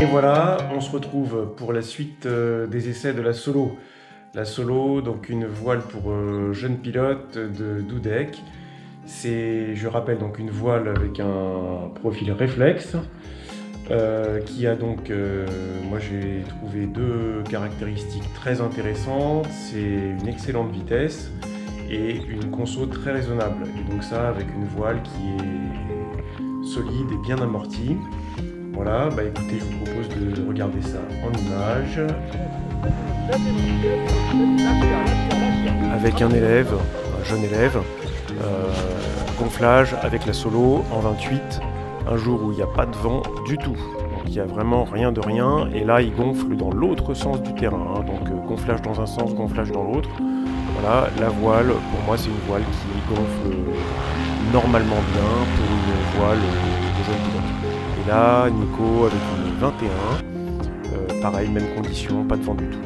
Et voilà, on se retrouve pour la suite des essais de la Solo. La Solo, donc une voile pour jeunes pilotes de Doudek. C'est, je rappelle, donc une voile avec un profil réflexe qui a donc, moi j'ai trouvé deux caractéristiques très intéressantes. C'est une excellente vitesse et une conso très raisonnable. Et donc ça avec une voile qui est solide et bien amortie. Voilà, bah écoutez, je vous propose de regarder ça en images. Avec un élève, un jeune élève, gonflage avec la Solo en 28, un jour où il n'y a pas de vent du tout. Donc il n'y a vraiment rien de rien, et là il gonfle dans l'autre sens du terrain, hein. Donc gonflage dans un sens, gonflage dans l'autre. Voilà, la voile, pour moi c'est une voile qui gonfle normalement bien pour une voile de jeune pilote. Et là, Nico avec une 21, pareil, même condition, pas de vent du tout.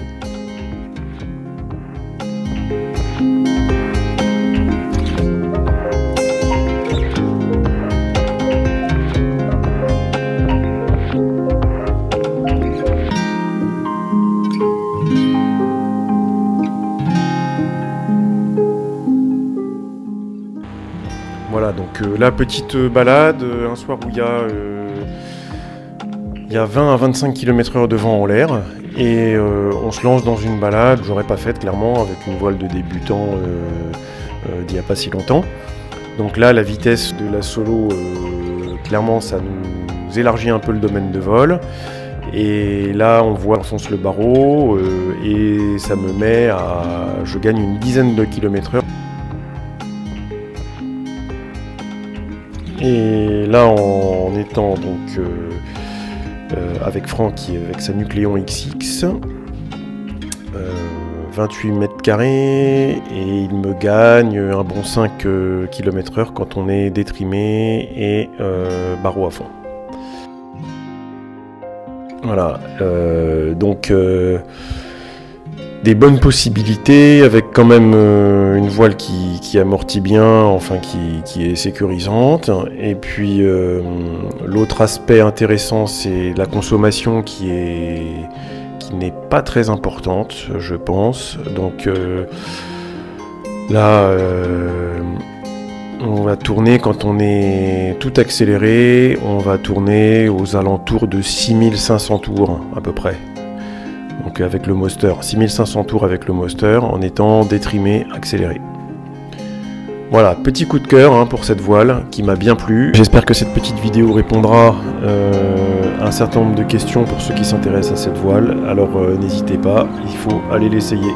Voilà, donc la petite balade, un soir où il y a 20 à 25 km/h de vent en l'air, et on se lance dans une balade, j'aurais pas faite clairement, avec une voile de débutant d'il n'y a pas si longtemps. Donc là, la vitesse de la Solo, clairement, ça nous élargit un peu le domaine de vol. Et là, on voit, on fonce le barreau, et ça me met à... Je gagne une dizaine de km/h. Et là, en étant donc avec Franck avec sa Nucléon XX, 28 mètres carrés, et il me gagne un bon 5 km/h quand on est détrimé et barreau à fond. Voilà, donc des bonnes possibilités, avec quand même une voile qui amortit bien, enfin qui est sécurisante. Et puis l'autre aspect intéressant, c'est la consommation qui n'est pas très importante, je pense. Donc là, on va tourner, quand on est tout accéléré, on va tourner aux alentours de 6500 tours à peu près. Donc avec le Moster, 6500 tours avec le Moster, en étant détrimé, accéléré. Voilà, petit coup de cœur pour cette voile qui m'a bien plu. J'espère que cette petite vidéo répondra à un certain nombre de questions pour ceux qui s'intéressent à cette voile. Alors n'hésitez pas, il faut aller l'essayer.